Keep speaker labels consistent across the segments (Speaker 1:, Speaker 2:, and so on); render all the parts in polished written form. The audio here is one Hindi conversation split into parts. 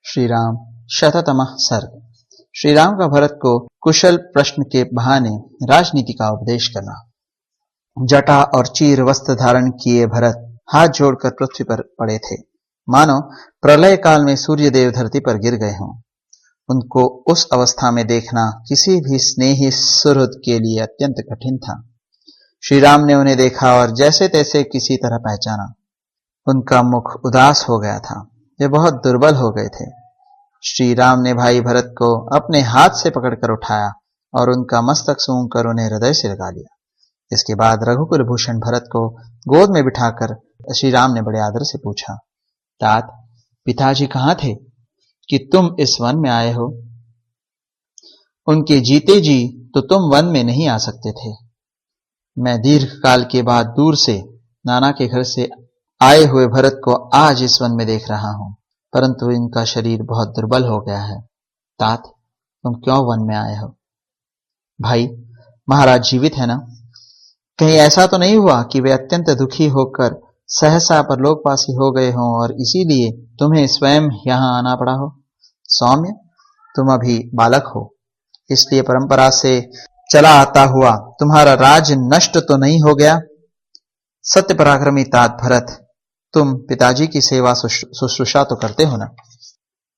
Speaker 1: श्री राम शततमः सर्ग। श्री राम का भरत को कुशल प्रश्न के बहाने राजनीति का उपदेश करना। जटा और चीर वस्त्र धारण किए भरत हाथ जोड़कर पृथ्वी पर पड़े थे, मानो प्रलय काल में सूर्य देव धरती पर गिर गए हों। उनको उस अवस्था में देखना किसी भी स्नेही सुहृद के लिए अत्यंत कठिन था। श्री राम ने उन्हें देखा और जैसे तैसे किसी तरह पहचाना। उनका मुख उदास हो गया था, वे बहुत दुर्बल हो गए थे। श्री राम ने भाई भरत को अपने हाथ से पकड़कर उठाया और उनका मस्तक सूंघकर उन्हें हृदय से लगा लिया। इसके बाद रघुकुल भूषण भरत को गोद में बिठाकर श्री राम ने बड़े आदर से पूछा, तात, पिताजी कहाँ थे कि तुम इस वन में आए हो? उनके जीते जी तो तुम वन में नहीं आ सकते थे। मैं दीर्घ काल के बाद दूर से नाना के घर से आए हुए भरत को आज इस वन में देख रहा हूं, परंतु इनका शरीर बहुत दुर्बल हो गया है। तात, तुम क्यों वन में आए हो? भाई, महाराज जीवित है ना? कहीं ऐसा तो नहीं हुआ कि वे अत्यंत दुखी होकर सहसा परलोकवासी हो गए हों और इसीलिए तुम्हें स्वयं यहां आना पड़ा हो? सौम्य, तुम अभी बालक हो, इसलिए परंपरा से चला आता हुआ तुम्हारा राज नष्ट तो नहीं हो गया? सत्य पराक्रमी तात भरत, तुम पिताजी की सेवा शुश्रूषा तो करते हो ना?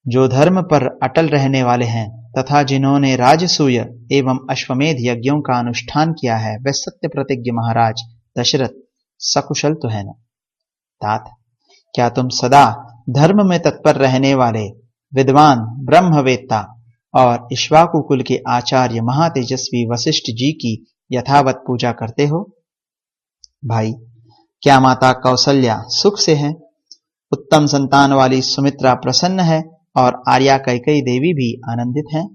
Speaker 1: जो धर्म पर अटल रहने वाले हैं तथा जिन्होंने राजसूय एवं अश्वमेध यज्ञों का अनुष्ठान किया है, वे सत्य प्रतिज्ञ महाराज दशरथ सकुशल तो है ना? तात, क्या तुम सदा धर्म में तत्पर रहने वाले विद्वान ब्रह्मवेत्ता और इक्ष्वाकु कुल के आचार्य महातेजस्वी वशिष्ठ जी की यथावत पूजा करते हो? भाई, क्या माता कौसल्या सुख से है? उत्तम संतान वाली सुमित्रा प्रसन्न है और आर्या कैकेयी देवी भी आनंदित हैं।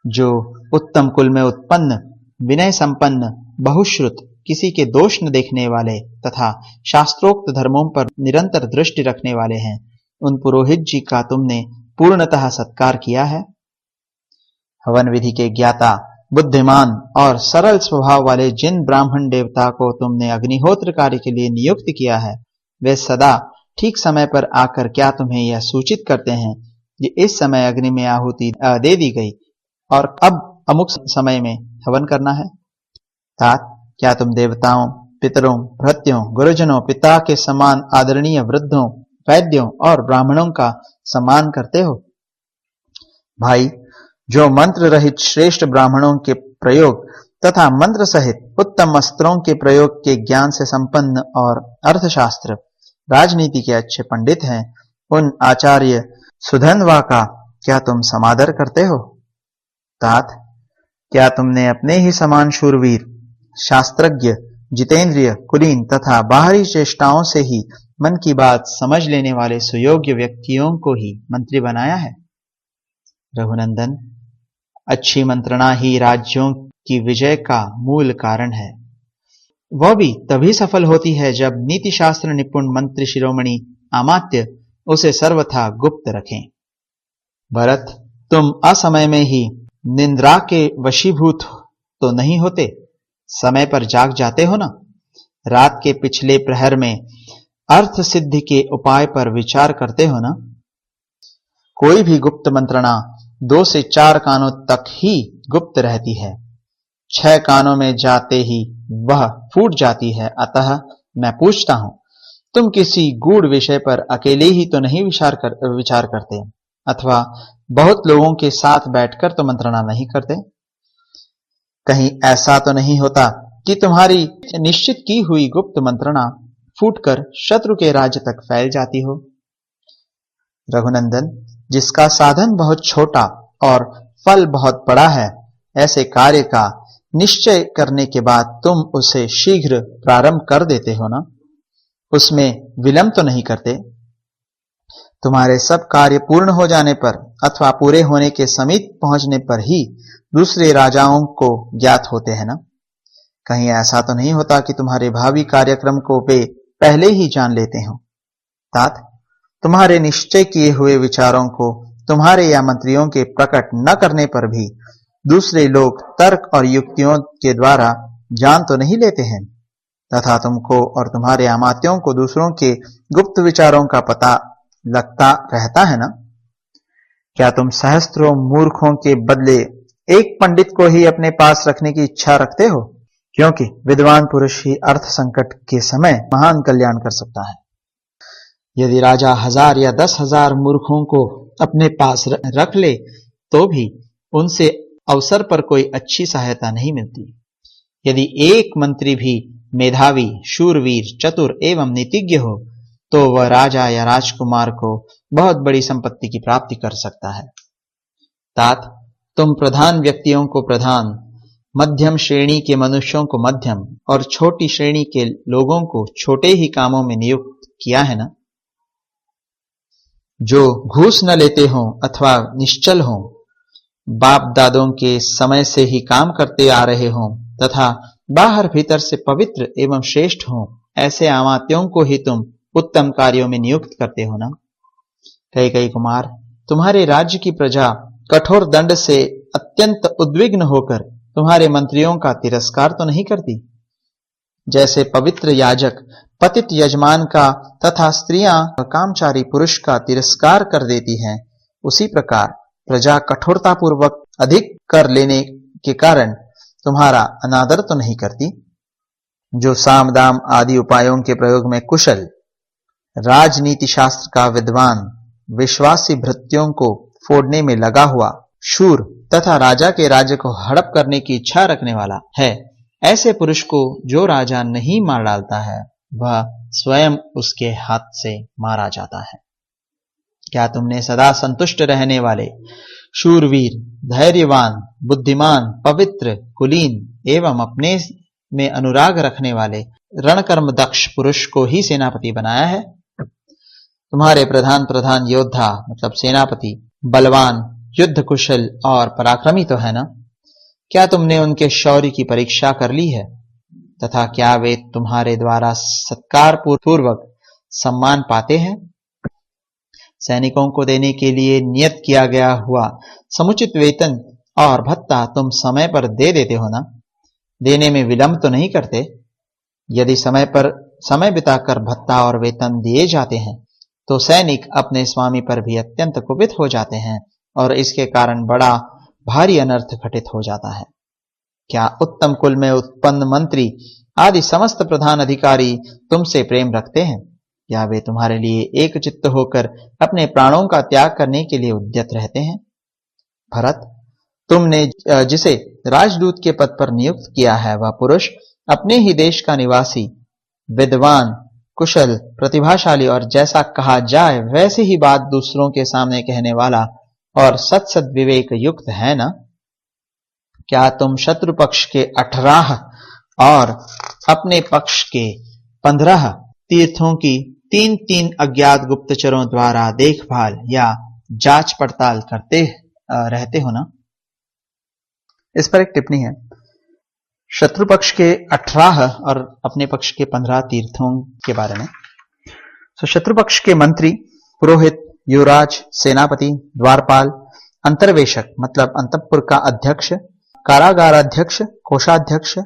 Speaker 1: जो उत्तम कुल में उत्पन्न, विनय संपन्न, बहुश्रुत, किसी के दोष न देखने वाले तथा शास्त्रोक्त धर्मों पर निरंतर दृष्टि रखने वाले हैं, उन पुरोहित जी का तुमने पूर्णतः सत्कार किया है। हवन विधि के ज्ञाता, बुद्धिमान और सरल स्वभाव वाले जिन ब्राह्मण देवता को तुमने अग्निहोत्र कार्य के लिए नियुक्त किया है, वे सदा ठीक समय पर आकर क्या तुम्हें यह सूचित करते हैं कि इस समय अग्नि में आहुति दे दी गई और अब अमुक समय में हवन करना है? तात, क्या तुम देवताओं, पितरों, भृत्यों, गुरुजनों, पिता के समान आदरणीय वृद्धों, वैद्यों और ब्राह्मणों का सम्मान करते हो? भाई, जो मंत्र रहित श्रेष्ठ ब्राह्मणों के प्रयोग तथा मंत्र सहित उत्तम अस्त्रों के प्रयोग के ज्ञान से संपन्न और अर्थशास्त्र, राजनीति के अच्छे पंडित हैं, उन आचार्य सुधन्वा का क्या तुम समादर करते हो? तात, क्या तुमने अपने ही समान शूरवीर, शास्त्रज्ञ, जितेंद्रिय, कुलीन तथा बाहरी चेष्टाओं से ही मन की बात समझ लेने वाले सुयोग्य व्यक्तियों को ही मंत्री बनाया है? रघुनंदन, अच्छी मंत्रणा ही राज्यों की विजय का मूल कारण है। वह भी तभी सफल होती है जब नीति शास्त्र निपुण मंत्री शिरोमणि अमात्य उसे सर्वथा गुप्त रखें। भरत, तुम असमय में ही निंद्रा के वशीभूत तो नहीं होते? समय पर जाग जाते हो ना? रात के पिछले प्रहर में अर्थ सिद्धि के उपाय पर विचार करते हो ना? कोई भी गुप्त मंत्रणा 2 से 4 कानों तक ही गुप्त रहती है, 6 कानों में जाते ही वह फूट जाती है। अतः मैं पूछता हूं, तुम किसी गूढ़ विषय पर अकेले ही तो नहीं विचार करते, अथवा बहुत लोगों के साथ बैठकर तो मंत्रणा नहीं करते? कहीं ऐसा तो नहीं होता कि तुम्हारी निश्चित की हुई गुप्त मंत्रणा फूटकर शत्रु के राज्य तक फैल जाती हो? रघुनंदन, जिसका साधन बहुत छोटा और फल बहुत बड़ा है, ऐसे कार्य का निश्चय करने के बाद तुम उसे शीघ्र प्रारंभ कर देते हो ना? उसमें विलंब तो नहीं करते? तुम्हारे सब कार्य पूर्ण हो जाने पर अथवा पूरे होने के समीप पहुंचने पर ही दूसरे राजाओं को ज्ञात होते हैं ना? कहीं ऐसा तो नहीं होता कि तुम्हारे भावी कार्यक्रम को वे पहले ही जान लेते हो? तात, तुम्हारे निश्चय किए हुए विचारों को तुम्हारे या मंत्रियों के प्रकट न करने पर भी दूसरे लोग तर्क और युक्तियों के द्वारा जान तो नहीं लेते हैं, तथा तुमको और तुम्हारे अमात्यों को दूसरों के गुप्त विचारों का पता लगता रहता है ना? क्या तुम सहस्त्रों मूर्खों के बदले एक पंडित को ही अपने पास रखने की इच्छा रखते हो? क्योंकि विद्वान पुरुष ही अर्थ संकट के समय महान कल्याण कर सकता है। यदि राजा 1000 या 10,000 मूर्खों को अपने पास रख ले तो भी उनसे अवसर पर कोई अच्छी सहायता नहीं मिलती। यदि एक मंत्री भी मेधावी, शूरवीर, चतुर एवं नीतिज्ञ हो तो वह राजा या राजकुमार को बहुत बड़ी संपत्ति की प्राप्ति कर सकता है। तात, तुम प्रधान व्यक्तियों को प्रधान, मध्यम श्रेणी के मनुष्यों को मध्यम और छोटी श्रेणी के लोगों को छोटे ही कामों में नियुक्त किया है ना? जो घूस न लेते हों अथवा निश्चल हों, बाप दादों के समय से ही काम करते आ रहे हों तथा बाहर भीतर से पवित्र एवं श्रेष्ठ हों, ऐसे अमात्यों को ही तुम उत्तम कार्यों में नियुक्त करते हो ना? कैकेयी कुमार, तुम्हारे राज्य की प्रजा कठोर दंड से अत्यंत उद्विग्न होकर तुम्हारे मंत्रियों का तिरस्कार तो नहीं करती? जैसे पवित्र याजक पतित यजमान का तथा स्त्रियां कामचारी पुरुष का तिरस्कार कर देती हैं, उसी प्रकार प्रजा कठोरतापूर्वक अधिक कर लेने के कारण तुम्हारा अनादर तो नहीं करती? जो साम दाम आदि उपायों के प्रयोग में कुशल, राजनीति शास्त्र का विद्वान, विश्वासी भृत्यों को फोड़ने में लगा हुआ, शूर तथा राजा के राज्य को हड़प करने की इच्छा रखने वाला है, ऐसे पुरुष को जो राजा नहीं मार डालता है वह स्वयं उसके हाथ से मारा जाता है। क्या तुमने सदा संतुष्ट रहने वाले, शूरवीर, धैर्यवान, बुद्धिमान, पवित्र, कुलीन एवं अपने में अनुराग रखने वाले रणकर्म दक्ष पुरुष को ही सेनापति बनाया है? तुम्हारे प्रधान योद्धा मतलब सेनापति बलवान, युद्ध कुशल और पराक्रमी तो है ना? क्या तुमने उनके शौर्य की परीक्षा कर ली है तथा क्या वे तुम्हारे द्वारा सत्कार पूर्वक सम्मान पाते हैं? सैनिकों को देने के लिए नियत किया गया हुआ समुचित वेतन और भत्ता तुम समय पर दे देते हो ना? देने में विलंब तो नहीं करते? यदि समय बिताकर भत्ता और वेतन दिए जाते हैं तो सैनिक अपने स्वामी पर भी अत्यंत कुपित हो जाते हैं और इसके कारण बड़ा भारी अनर्थ घटित हो जाता है। क्या उत्तम कुल में उत्पन्न मंत्री आदि समस्त प्रधान अधिकारी तुमसे प्रेम रखते हैं? या वे तुम्हारे लिए एक चित्त होकर अपने प्राणों का त्याग करने के लिए उद्यत रहते हैं? भरत, तुमने जिसे राजदूत के पद पर नियुक्त किया है वह पुरुष अपने ही देश का निवासी, विद्वान, कुशल, प्रतिभाशाली और जैसा कहा जाए वैसे ही बात दूसरों के सामने कहने वाला और सत विवेक युक्त है ना? क्या तुम शत्रु पक्ष के 18 और अपने पक्ष के 15 तीर्थों की 3-3 अज्ञात गुप्तचरों द्वारा देखभाल या जांच पड़ताल करते रहते हो ना? इस पर एक टिप्पणी है। शत्रु पक्ष के 18 और अपने पक्ष के 15 तीर्थों के बारे में। शत्रु पक्ष के मंत्री, पुरोहित, युवराज, सेनापति, द्वारपाल, अंतर्वेशक मतलब अंतपुर का अध्यक्ष, कारागाराध्यक्ष, कोषाध्यक्ष,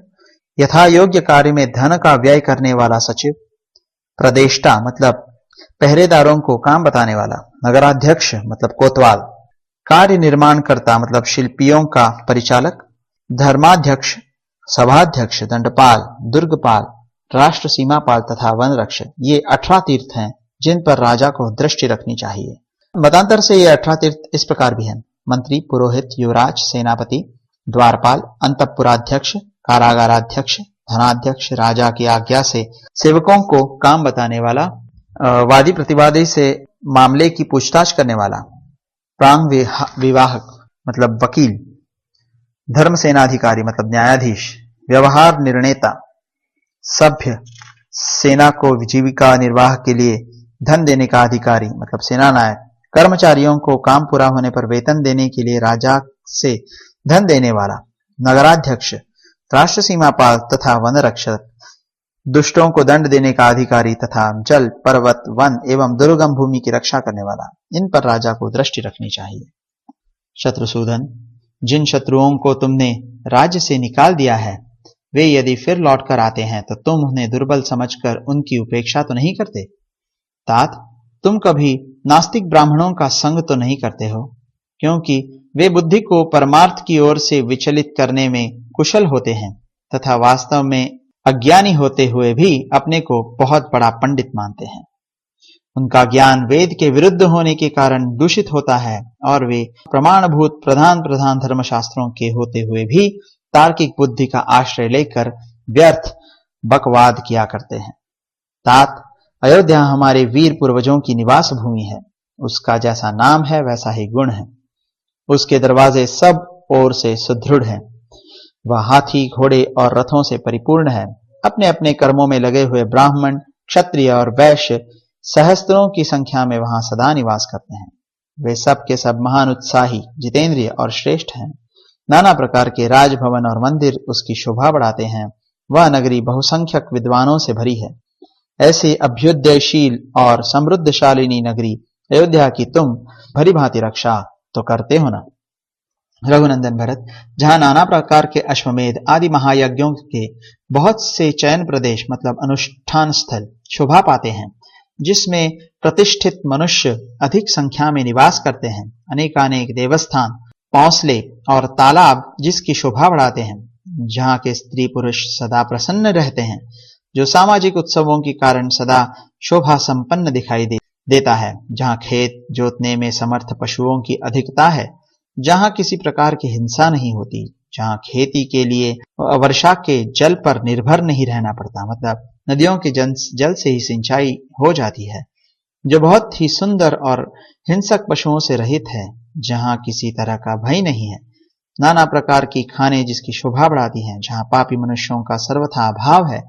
Speaker 1: यथा योग्य कार्य में धन का व्यय करने वाला सचिव, प्रदेष्टा मतलब पहरेदारों को काम बताने वाला, नगराध्यक्ष मतलब कोतवाल, कार्य निर्माणकर्ता मतलब शिल्पियों का परिचालक, धर्माध्यक्ष, सभाध्यक्ष, दंडपाल, दुर्गपाल, राष्ट्र सीमापाल तथा वन रक्षक, ये 18 तीर्थ हैं जिन पर राजा को दृष्टि रखनी चाहिए। मतांतर से ये 18 तीर्थ इस प्रकार भी हैं: मंत्री, पुरोहित, युवराज, सेनापति, द्वारपाल, अंतपुराध्यक्ष, कारागाराध्यक्ष, धनाध्यक्ष, राजा की आज्ञा से सेवकों को काम बताने वाला, वादी प्रतिवादी से मामले की पूछताछ करने वाला, प्रांग विवाहक मतलब वकील, धर्म सेनाधिकारी मतलब न्यायाधीश, व्यवहार निर्णेता, सभ्य, सेना को जीविका निर्वाह के लिए धन देने का अधिकारी मतलब सेना नायक, कर्मचारियों को काम पूरा होने पर वेतन देने के लिए राजा से धन देने वाला, नगराध्यक्ष, राष्ट्र सीमापाल तथा वन रक्षक, दुष्टों को दंड देने का अधिकारी तथा जल, पर्वत, वन एवं दुर्गम भूमि की रक्षा करने वाला, इन पर राजा को दृष्टि रखनी चाहिए। शत्रुसूदन, जिन शत्रुओं को तुमने राज्य से निकाल दिया है वे यदि फिर लौटकर आते हैं तो तुम उन्हें दुर्बल समझकर उनकी उपेक्षा तो नहीं करते? तात, तुम कभी नास्तिक ब्राह्मणों का संग तो नहीं करते हो? क्योंकि वे बुद्धि को परमार्थ की ओर से विचलित करने में कुशल होते हैं तथा वास्तव में अज्ञानी होते हुए भी अपने को बहुत बड़ा पंडित मानते हैं। उनका ज्ञान वेद के विरुद्ध होने के कारण दूषित होता है और वे प्रमाणभूत प्रधान प्रधान धर्मशास्त्रों के होते हुए भी तार्किक बुद्धि का आश्रय लेकर व्यर्थ बकवाद किया करते हैं। तात, अयोध्या हमारे वीर पूर्वजों की निवास भूमि है। उसका जैसा नाम है वैसा ही गुण है। उसके दरवाजे सब ओर से सुदृढ़ हैं। वह हाथी, घोड़े और रथों से परिपूर्ण है। अपने अपने कर्मों में लगे हुए ब्राह्मण, क्षत्रिय और वैश्य सहस्त्रों की संख्या में वहां सदा निवास करते हैं। वे सब के सब महान उत्साही, जितेंद्रिय और श्रेष्ठ हैं। नाना प्रकार के राजभवन और मंदिर उसकी शोभा बढ़ाते हैं। वह नगरी बहुसंख्यक विद्वानों से भरी है। ऐसी अभ्युदयशील और समृद्धशालिनी नगरी अयोध्या की तुम भली भांति रक्षा तो करते हो ना। रघुनंदन भरत, जहां नाना प्रकार के अश्वमेध आदि महायज्ञों के बहुत से चयन प्रदेश मतलब अनुष्ठान स्थल शोभा पाते हैं, जिसमें प्रतिष्ठित मनुष्य अधिक संख्या में निवास करते हैं, अनेकानेक देवस्थान, पौंसले और तालाब जिसकी शोभा बढ़ाते हैं, जहां के स्त्री पुरुष सदा प्रसन्न रहते हैं, जो सामाजिक उत्सवों के कारण सदा शोभा संपन्न दिखाई देता है, जहां खेत जोतने में समर्थ पशुओं की अधिकता है, जहां किसी प्रकार की हिंसा नहीं होती, जहां खेती के लिए वर्षा के जल पर निर्भर नहीं रहना पड़ता, मतलब नदियों के जल से ही सिंचाई हो जाती है, जो बहुत ही सुंदर और हिंसक पशुओं से रहित है, जहां किसी तरह का भय नहीं है, नाना प्रकार की खाने जिसकी शोभा बढ़ाती हैं, जहां पापी मनुष्यों का सर्वथा अभाव है,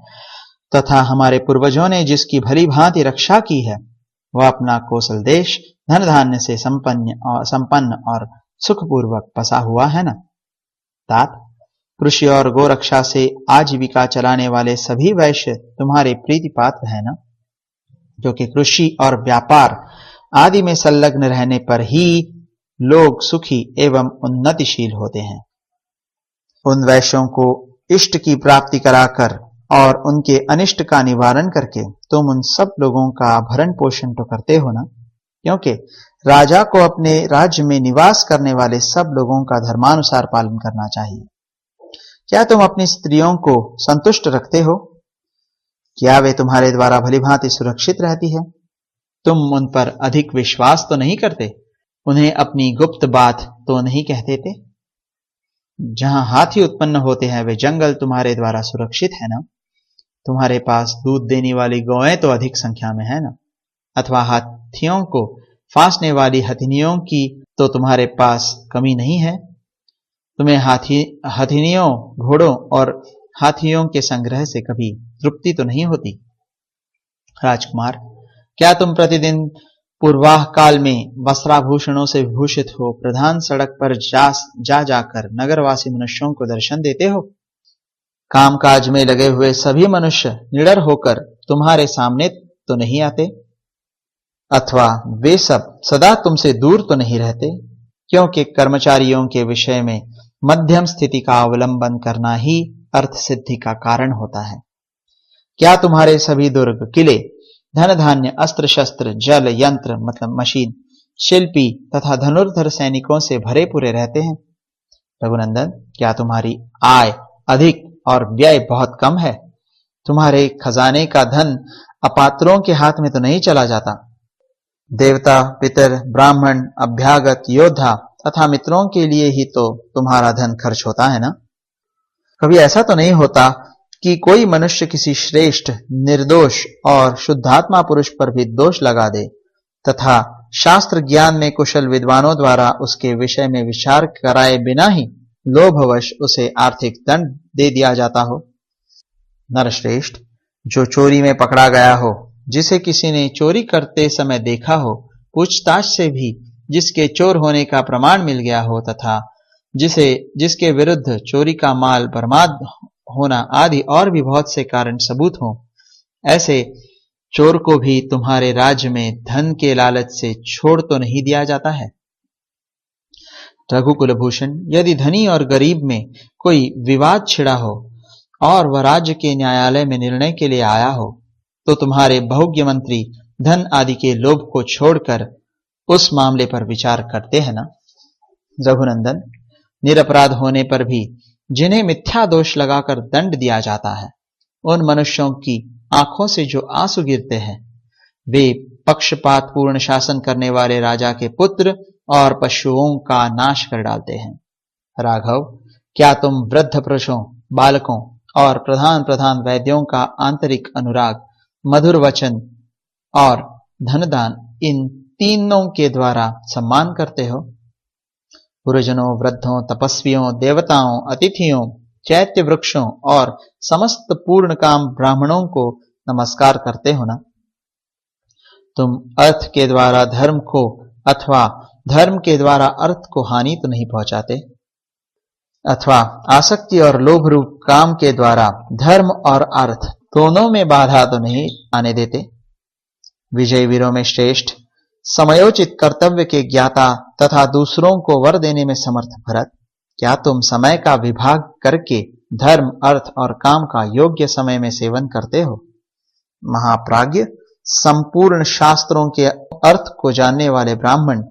Speaker 1: तथा हमारे पूर्वजों ने जिसकी भली भांति रक्षा की है, वह अपना कौशल देश धन धान्य से संपन्न और सुखपूर्वक बसा हुआ है ना। तात, कृषि और गोरक्षा से आजीविका चलाने वाले सभी वैश्य तुम्हारे प्रीति पात्र है ना, जो कि कृषि और व्यापार आदि में संलग्न रहने पर ही लोग सुखी एवं उन्नतिशील होते हैं। उन वैश्यों को इष्ट की प्राप्ति कराकर और उनके अनिष्ट का निवारण करके तुम उन सब लोगों का भरण पोषण तो करते हो ना, क्योंकि राजा को अपने राज्य में निवास करने वाले सब लोगों का धर्मानुसार पालन करना चाहिए। क्या तुम अपनी स्त्रियों को संतुष्ट रखते हो? क्या वे तुम्हारे द्वारा भली भांति सुरक्षित रहती है? तुम उन पर अधिक विश्वास तो नहीं करते? उन्हें अपनी गुप्त बात तो नहीं कहते थे? जहां हाथी उत्पन्न होते हैं वे जंगल तुम्हारे द्वारा सुरक्षित है ना? तुम्हारे पास दूध देने वाली गौएं तो अधिक संख्या में है ना? अथवा हाथियों को फांसने वाली हथिनियों की तो तुम्हारे पास कमी नहीं है? तुम्हें हथिनियों, घोड़ों और हाथियों के संग्रह से कभी तृप्ति तो नहीं होती? राजकुमार, क्या तुम प्रतिदिन पूर्वाह काल में वस्त्राभूषणों से विभूषित हो प्रधान सड़क पर जाकर नगरवासी मनुष्यों को दर्शन देते हो? कामकाज में लगे हुए सभी मनुष्य निडर होकर तुम्हारे सामने तो नहीं आते? अथवा वे सब सदा तुमसे दूर तो नहीं रहते? क्योंकि कर्मचारियों के विषय में मध्यम स्थिति का अवलंबन करना ही अर्थ सिद्धि का कारण होता है। क्या तुम्हारे सभी दुर्ग, किले, धन धान्य, अस्त्र शस्त्र, जल, यंत्र मतलब मशीन, शिल्पी तथा धनुर्धर सैनिकों से भरे पूरे रहते हैं? रघुनंदन, क्या तुम्हारी आय अधिक और व्यय बहुत कम है? तुम्हारे खजाने का धन अपात्रों के हाथ में तो नहीं चला जाता? देवता, पितर, ब्राह्मण, अभ्यागत, योद्धा तथा मित्रों के लिए ही तो तुम्हारा धन खर्च होता है ना? कभी ऐसा तो नहीं होता कि कोई मनुष्य किसी श्रेष्ठ, निर्दोष और शुद्धात्मा पुरुष पर भी दोष लगा दे तथा शास्त्र ज्ञान में कुशल विद्वानों द्वारा उसके विषय में विचार कराए बिना ही लोभवश उसे आर्थिक दंड दे दिया जाता हो? नरश्रेष्ठ, जो चोरी में पकड़ा गया हो, जिसे किसी ने चोरी करते समय देखा हो, पूछताछ से भी जिसके चोर होने का प्रमाण मिल गया हो तथा जिसके विरुद्ध चोरी का माल बर्बाद होना आदि और भी बहुत से कारण सबूत हो, ऐसे चोर को भी तुम्हारे राज्य में धन के लालच से छोड़ तो नहीं दिया जाता है? रघुकुल भूषण, यदि धनी और गरीब में कोई विवाद छिड़ा हो और वह राज्य के न्यायालय में निर्णय के लिए आया हो, तो तुम्हारे बहुज्ञ मंत्री धन आदि के लोभ को छोड़कर उस मामले पर विचार करते हैं ना? रघुनंदन, निरपराध होने पर भी जिन्हें मिथ्या दोष लगाकर दंड दिया जाता है, उन मनुष्यों की आंखों से जो आंसू गिरते हैं, वे पक्षपात पूर्ण शासन करने वाले राजा के पुत्र और पशुओं का नाश कर डालते हैं। राघव, क्या तुम वृद्ध पुरुषों, बालकों और प्रधान प्रधान वैद्यों का आंतरिक अनुराग, मधुर वचन और धनदान, इन तीनों के द्वारा सम्मान करते हो? गुरुजनों, वृद्धों, तपस्वियों, देवताओं, अतिथियों, चैत्य वृक्षों और समस्त पूर्ण काम ब्राह्मणों को नमस्कार करते हो ना? तुम अर्थ के द्वारा धर्म को अथवा धर्म के द्वारा अर्थ को हानि तो नहीं पहुंचाते, अथवा आसक्ति और लोभ रूप काम के द्वारा धर्म और अर्थ दोनों में बाधा तो नहीं आने देते। विजय वीरों में श्रेष्ठ, समयोचित कर्तव्य के ज्ञाता तथा दूसरों को वर देने में समर्थ भरत, क्या तुम समय का विभाग करके धर्म, अर्थ और काम का योग्य समय में सेवन करते हो? महाप्राज्य, संपूर्ण शास्त्रों के अर्थ को जानने वाले ब्राह्मण,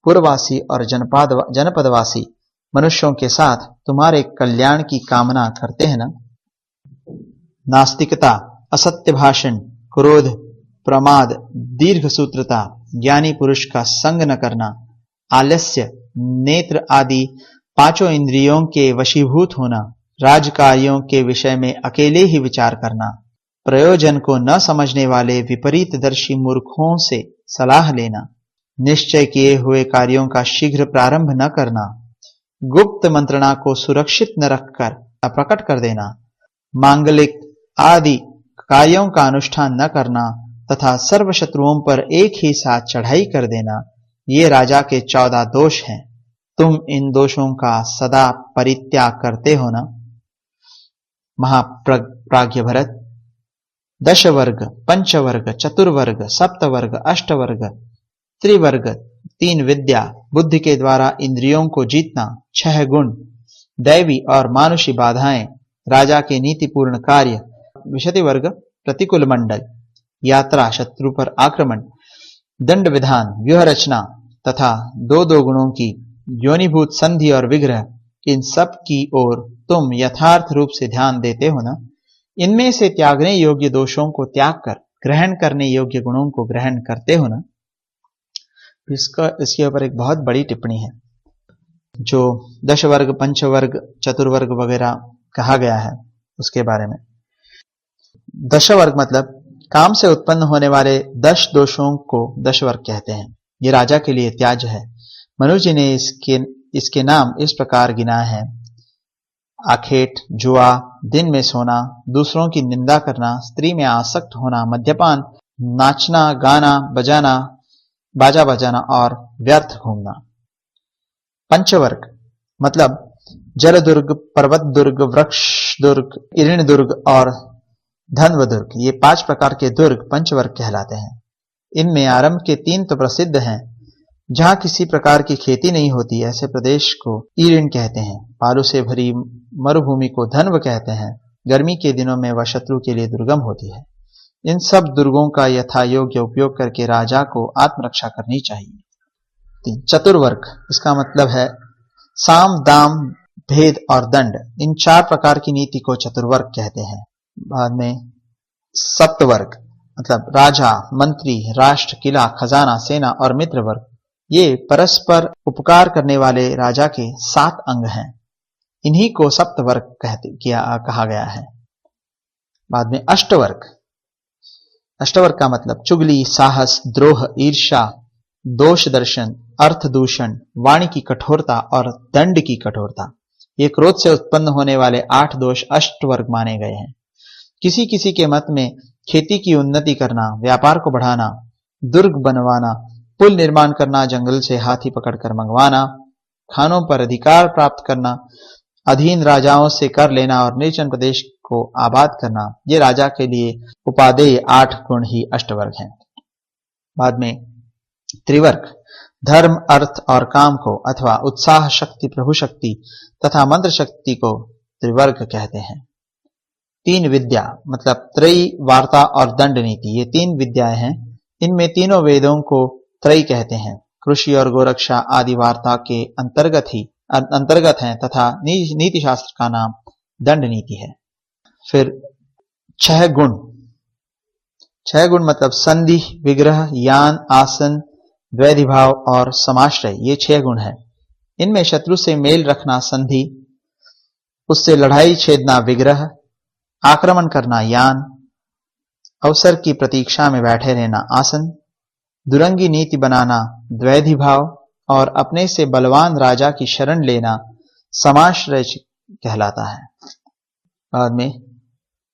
Speaker 1: पुरवासी और जनपदवासी मनुष्यों के साथ तुम्हारे कल्याण की कामना करते हैं ना? नास्तिकता, असत्य भाषण, क्रोध, प्रमाद, दीर्घ सूत्रता, ज्ञानी पुरुष का संग न करना, आलस्य, नेत्र आदि पांचों इंद्रियों के वशीभूत होना, राजकार्यों के विषय में अकेले ही विचार करना, प्रयोजन को न समझने वाले विपरीत दर्शी मूर्खों से सलाह लेना, निश्चय किए हुए कार्यों का शीघ्र प्रारंभ न करना, गुप्त मंत्रणा को सुरक्षित न रखकर अप्रकट कर देना, मांगलिक आदि कार्यों का अनुष्ठान न करना तथा सर्व शत्रुओं पर एक ही साथ चढ़ाई कर देना, ये राजा के 14 दोष हैं। तुम इन दोषों का सदा परित्याग करते हो ना? महाप्राज्य भरत, दशवर्ग, पंचवर्ग, चतुर्वर्ग, सप्तवर्ग, अष्टवर्ग, त्रिवर्ग, 3 विद्या, बुद्धि के द्वारा इंद्रियों को जीतना, 6 गुण, दैवी और मानुषी बाधाएं, राजा के नीतिपूर्ण कार्य, विशति वर्ग, प्रतिकूल मंडल, यात्रा, शत्रु पर आक्रमण, दंड विधान, व्यूह रचना तथा 2 गुणों की योनिभूत संधि और विग्रह, इन सब की ओर तुम यथार्थ रूप से ध्यान देते हो ना? इनमें से त्यागने योग्य दोषों को त्याग कर ग्रहण करने योग्य गुणों को ग्रहण करते हो ना? इसके ऊपर एक बहुत बड़ी टिप्पणी है। जो दशवर्ग, पंचवर्ग, चतुर्वर्ग वगैरह कहा गया है उसके बारे में। दशवर्ग मतलब काम से उत्पन्न होने वाले 10 दोषों को दशवर्ग कहते हैं। ये राजा के लिए त्याज्य है। मनु जी ने इसके नाम इस प्रकार गिना है: आखेट, जुआ, दिन में सोना, दूसरों की निंदा करना, स्त्री में आसक्त होना, मद्यपान, नाचना, गाना, बजाना, बाजा बजाना और व्यर्थ घूमना। पंचवर्ग मतलब जल दुर्ग, पर्वत दुर्ग, वृक्ष दुर्ग, इरण दुर्ग और धन्व दुर्ग, ये 5 प्रकार के दुर्ग पंचवर्ग कहलाते हैं। इनमें आरंभ के 3 तो प्रसिद्ध हैं। जहां किसी प्रकार की खेती नहीं होती, ऐसे प्रदेश को ईरिन कहते हैं। बालू से भरी मरुभूमि को धन्व कहते हैं। गर्मी के दिनों में वह शत्रु के लिए दुर्गम होती है। इन सब दुर्गों का यथा योग्य उपयोग करके राजा को आत्मरक्षा करनी चाहिए। चतुर्वर्ग, इसका मतलब है साम, दाम, भेद और दंड। इन 4 प्रकार की नीति को चतुर्वर्ग कहते हैं। बाद में सप्तवर्ग मतलब राजा, मंत्री, राष्ट्र, किला, खजाना, सेना और मित्र वर्ग, ये परस्पर उपकार करने वाले राजा के 7 अंग हैं। इन्हीं को सप्तवर्ग कहा गया है। बाद में अष्टवर्ग। अष्टवर्ग का मतलब चुगली, साहस, द्रोह, ईर्ष्या, दोष दर्शन, अर्थ दूषण, वाणी की कठोरता और दंड की कठोरता। ये क्रोध से उत्पन्न होने वाले 8 दोष अष्टवर्ग माने गए हैं। किसी किसी के मत में खेती की उन्नति करना, व्यापार को बढ़ाना, दुर्ग बनवाना, पुल निर्माण करना, जंगल से हाथी पकड़कर मंगवाना, खानों पर अधिकार प्राप्त करना, अधीन राजाओं से कर लेना और निर्जन प्रदेश को आबाद करना, ये राजा के लिए उपादेय 8 गुण ही अष्टवर्ग हैं। बाद में त्रिवर्ग धर्म, अर्थ और काम को अथवा उत्साह शक्ति, प्रभु शक्ति तथा मंत्र शक्ति को त्रिवर्ग कहते हैं। 3 विद्या मतलब त्रयी, वार्ता और दंड नीति, ये 3 विद्याएं हैं। इनमें तीनों वेदों को त्रयी कहते हैं। कृषि और गोरक्षा आदि वार्ता के अंतर्गत हैं तथा नीति शास्त्र का नाम दंड नीति है। फिर 6 गुण। 6 गुण मतलब संधि, विग्रह, यान, आसन, द्वैधिभाव और समाश्रय, ये 6 गुण है। इनमें शत्रु से मेल रखना संधि, उससे लड़ाई छेदना विग्रह, आक्रमण करना यान, अवसर की प्रतीक्षा में बैठे रहना आसन, दुरंगी नीति बनाना द्वैधिभाव और अपने से बलवान राजा की शरण लेना समाश्रय कहलाता है। बाद में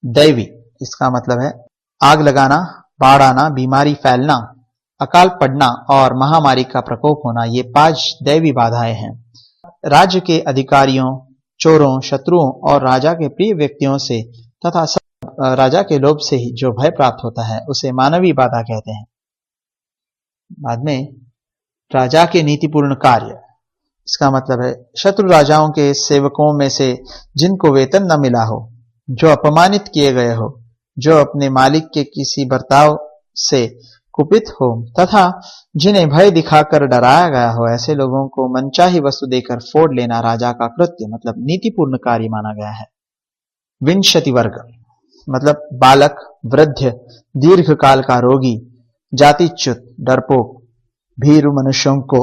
Speaker 1: दैवी, इसका मतलब है आग लगाना, बाढ़ आना, बीमारी फैलना, अकाल पड़ना और महामारी का प्रकोप होना, ये 5 दैवी बाधाएं हैं। राज्य के अधिकारियों, चोरों, शत्रुओं और राजा के प्रिय व्यक्तियों से तथा राजा के लोभ से ही जो भय प्राप्त होता है उसे मानवीय बाधा कहते हैं। बाद में राजा के नीतिपूर्ण कार्य, इसका मतलब है शत्रु राजाओं के सेवकों में से जिनको वेतन न मिला हो, जो अपमानित किए गए हो, जो अपने मालिक के किसी बर्ताव से कुपित हो तथा जिन्हें भय दिखाकर डराया गया हो, ऐसे लोगों को मनचाही वस्तु देकर फोड़ लेना राजा का कृत्य मतलब नीतिपूर्ण कार्य माना गया है। विंशति वर्ग मतलब बालक, वृद्ध, दीर्घ काल का रोगी, जातिच्युत, डरपोक, भीरु मनुष्यों को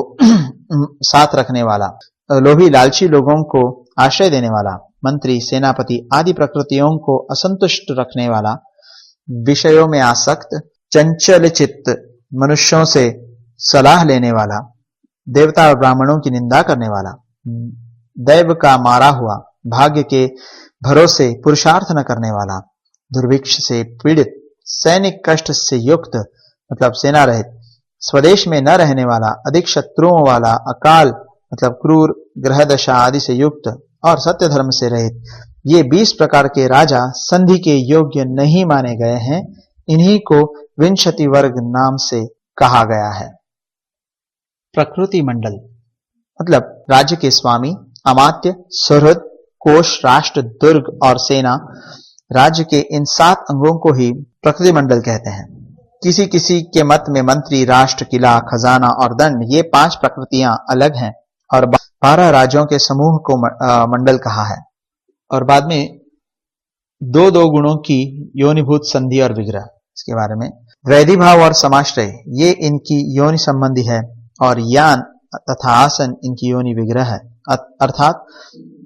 Speaker 1: साथ रखने वाला, लोभी लालची लोगों को आश्रय देने वाला, मंत्री, सेनापति आदि प्रकृतियों को असंतुष्ट रखने वाला, विषयों में आसक्त, चंचल चित्त, मनुष्यों से सलाह लेने वाला, देवता और ब्राह्मणों की निंदा करने वाला, दैव का मारा हुआ, भाग्य के भरोसे पुरुषार्थ न करने वाला, दुर्भिक्ष से पीड़ित, सैनिक कष्ट से युक्त मतलब सेना रहित, स्वदेश में न रहने वाला, अधिक शत्रुओं वाला, अकाल मतलब क्रूर, ग्रह दशा आदि से युक्त और सत्य धर्म से रहित, ये 20 प्रकार के राजा संधि के योग्य नहीं माने गए हैं। इन्हीं को विंशति वर्ग नाम से कहा गया है। प्रकृति मंडल मतलब राज्य के स्वामी, अमात्य, सुहृद, कोष, राष्ट्र, दुर्ग और सेना, राज्य के इन 7 अंगों को ही प्रकृति मंडल कहते हैं। किसी किसी के मत में मंत्री, राष्ट्र, किला, खजाना और दंड, ये 5 प्रकृतियां अलग हैं और 12 राज्यों के समूह को मंडल कहा है। और बाद में 2 गुणों की योनिभूत संधि और विग्रह, इसके बारे में द्वैधिभाव और समाश्रय, ये इनकी योनि संबंधी है और यान तथा आसन इनकी योनि विग्रह है, अर्थात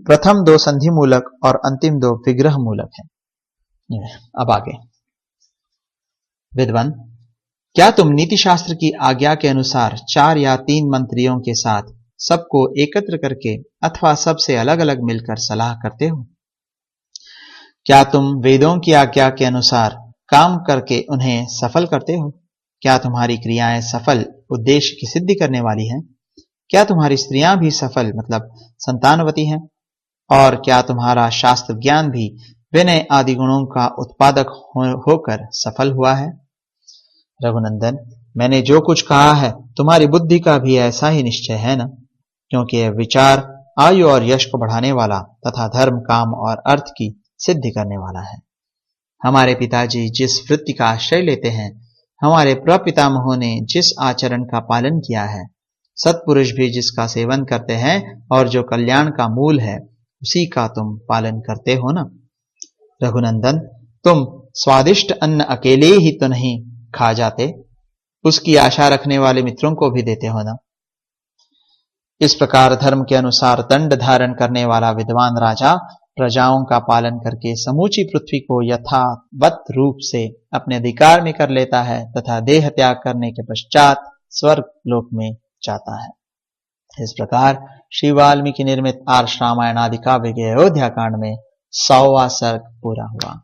Speaker 1: प्रथम 2 संधि मूलक और अंतिम 2 विग्रह मूलक है। अब आगे विद्वान, क्या तुम नीति शास्त्र की आज्ञा के अनुसार 4 या 3 मंत्रियों के साथ सबको एकत्र करके अथवा सबसे अलग अलग मिलकर सलाह करते हो? क्या तुम वेदों की आज्ञा के अनुसार काम करके उन्हें सफल करते हो? क्या तुम्हारी क्रियाएं सफल उद्देश्य की सिद्धि करने वाली हैं? क्या तुम्हारी स्त्रियां भी सफल मतलब संतानवती हैं? और क्या तुम्हारा शास्त्र ज्ञान भी विनय आदि गुणों का उत्पादक होकर सफल हुआ है? रघुनंदन, मैंने जो कुछ कहा है तुम्हारी बुद्धि का भी ऐसा ही निश्चय है ना? क्योंकि यह विचार आयु और यश को बढ़ाने वाला तथा धर्म, काम और अर्थ की सिद्धि करने वाला है। हमारे पिताजी जिस वृत्ति का आश्रय लेते हैं, हमारे प्रपितामहों ने जिस आचरण का पालन किया है, सत्पुरुष भी जिसका सेवन करते हैं और जो कल्याण का मूल है, उसी का तुम पालन करते हो ना? रघुनंदन, तुम स्वादिष्ट अन्न अकेले ही तो नहीं खा जाते, उसकी आशा रखने वाले मित्रों को भी देते हो ना? इस प्रकार धर्म के अनुसार दंड धारण करने वाला विद्वान राजा प्रजाओं का पालन करके समूची पृथ्वी को यथावत रूप से अपने अधिकार में कर लेता है तथा देह त्याग करने के पश्चात स्वर्ग लोक में जाता है। इस प्रकार श्री वाल्मीकि निर्मित आर्ष रामायण आदि काव्य के अयोध्या कांड में 100वां सर्ग पूरा हुआ।